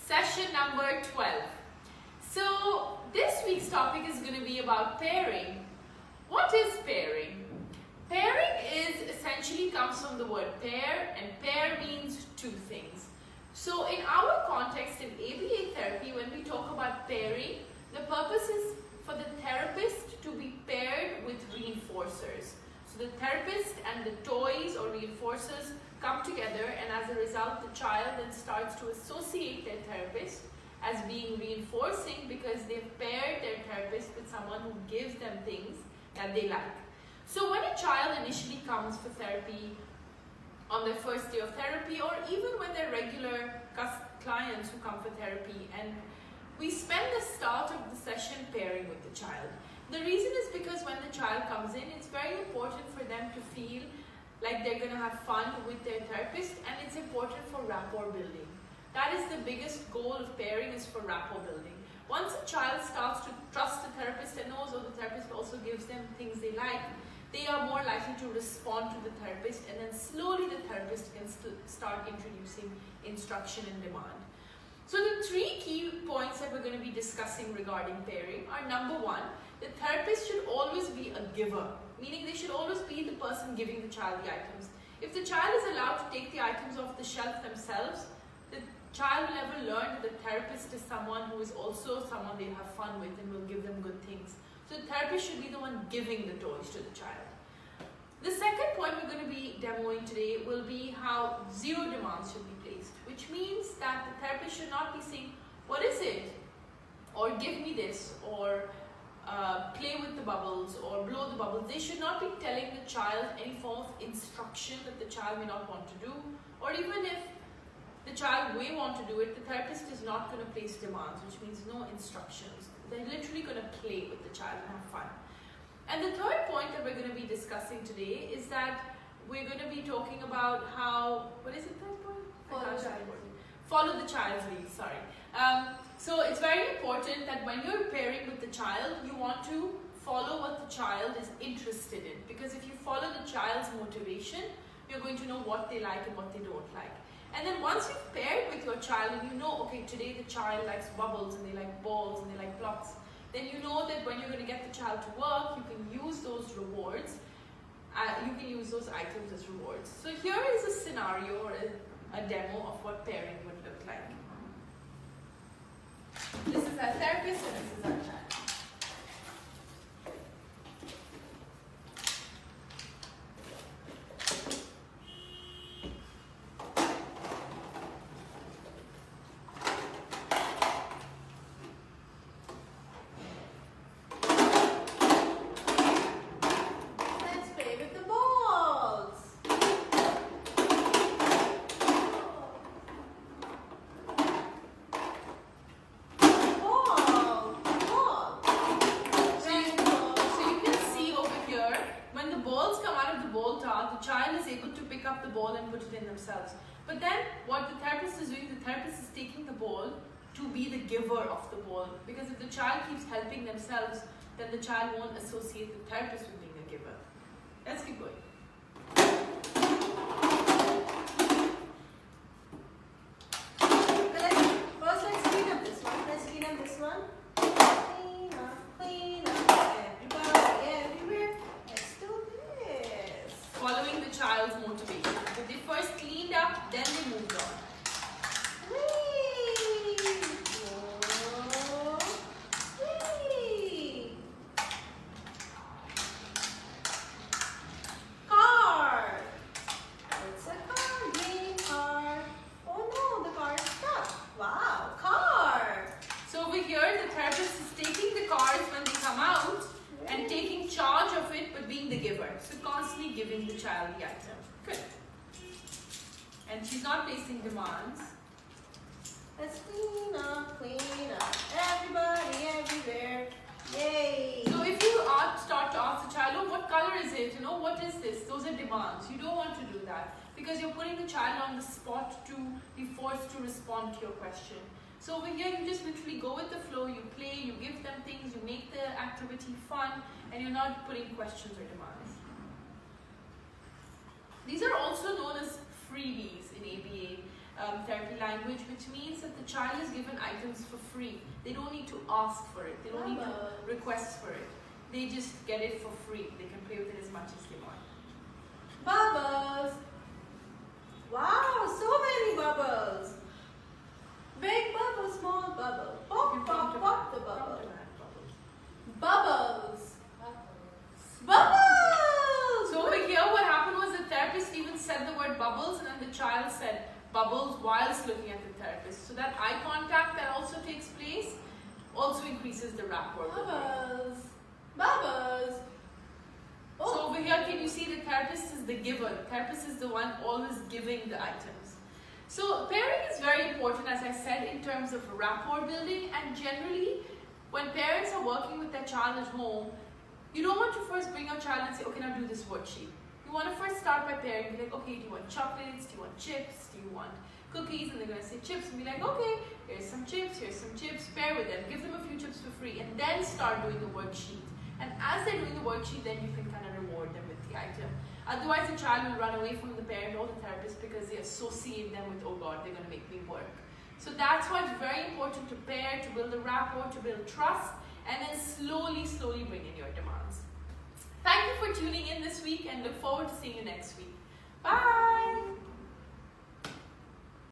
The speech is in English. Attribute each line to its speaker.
Speaker 1: session number 12. So this week's topic is going to be about pairing. What is pairing? Pairing essentially comes from the word pair, and pair means two things. So in our context in ABA therapy, when we talk about pairing, the purpose is for the therapist to be paired with reinforcers. So the therapist and the toys or reinforcers come together, and as a result the child then starts to associate their therapist as being reinforcing because they've paired their therapist with someone who gives them things that they like. So when a child initially comes for therapy on their first day of therapy, or even when they're regular clients who come for therapy, and we spend the start of the session pairing with the child. The reason is because when the child comes in, it's very important for them to feel like they're going to have fun with their therapist, and it's important for rapport building. That is the biggest goal of pairing, is for rapport building. Once a child starts to trust the therapist and knows, the therapist also gives them things they like, they are more likely to respond to the therapist, and then slowly the therapist can start introducing instruction and demand. So the three key points that we're going to be discussing regarding pairing are: number one, the therapist should always be a giver, meaning they should always be the person giving the child the items. If the child is allowed to take the items off the shelf themselves, the child will never learn that the therapist is someone who is also someone they'll have fun with and will give them good things. So the therapist should be the one giving the toys to the child. The second point we're going to be demoing today will be how zero demands should be placed, which means that the therapist should not be saying, "What is it?" or "Give me this," or "Play with the bubbles," or "Blow the bubbles." They should not be telling the child any form of instruction that the child may not want to do, or even if the child may want to do it, the therapist is not going to place demands, which means no instructions. They're literally going to play with the child and have fun. And the third point that we're going to be discussing today is that we're going to be talking about how, what is the third point? Follow the child's lead, sorry. So it's very important that when you're pairing with the child, you want to follow what the child is interested in. Because if you follow the child's motivation, you're going to know what they like and what they don't like. And then once you've paired with your child and you know, okay, today the child likes bubbles and they like balls and they like blocks, then you know that when you're going to get the child to work, you can use those rewards, you can use those items as rewards. So here is a scenario or a demo of what pairing would look like. This is our therapist and this is our child. But then what the therapist is doing, the therapist is taking the ball to be the giver of the ball, because if the child keeps helping themselves, then the child won't associate the therapist with being a giver. Let's keep going.
Speaker 2: First let's clean up this one. Let's clean up this one. Clean up. Everybody, everywhere. Let's do this.
Speaker 1: Following the child's motivation. So they first cleaned up, then they moved on.
Speaker 2: Car. It's a car. Green car. Oh no, the car is stuck. Wow, car.
Speaker 1: So over here, the therapist is taking the cards when they come out and taking charge of it, but being the giver. So constantly giving the child the item. Good. And she's not placing demands.
Speaker 2: Let's clean up. Everybody, everywhere. Yay.
Speaker 1: So if you start to ask the child, "Oh, what color is it? What is this?" Those are demands. You don't want to do that because you're putting the child on the spot to be forced to respond to your question. So over here, you just literally go with the flow. You play, you give them things, you make the activity fun, and you're not putting questions or demands. These are also known as freebies in ABA. therapy language, which means that the child is given items for free. They don't need to ask for it. They don't need to request for it. They just get it for free. They can play with it as much as they want.
Speaker 2: Bubbles. Wow, so many bubbles. Big bubble, small bubble. Pop, pop, pop the bubble. Bubbles. Bubbles.
Speaker 1: So over here what happened was the therapist even said the word bubbles, and then the child said bubbles whilst looking at the therapist. So that eye contact that also takes place also increases the rapport.
Speaker 2: Bubbles. Bubbles. Oh.
Speaker 1: So over here, can you see the therapist is the giver? The therapist is the one always giving the items. So pairing is very important, as I said, in terms of rapport building, and generally when parents are working with their child at home, you don't want to first bring your child and say, okay, now do this worksheet. You want to first start by pairing. Be like, okay, do you want chocolates? Do you want chips? Do you want cookies? And they're going to say chips, and be like, okay, here's some chips, pair with them. Give them a few chips for free, and then start doing the worksheet. And as they're doing the worksheet, then you can kind of reward them with the item. Otherwise, the child will run away from the parent or the therapist because they associate them with, oh God, they're going to make me work. So that's why it's very important to pair, to build a rapport, to build trust, and then slowly, slowly bring in your demands. Thank you for tuning in this week, and look forward to seeing you next week. Bye!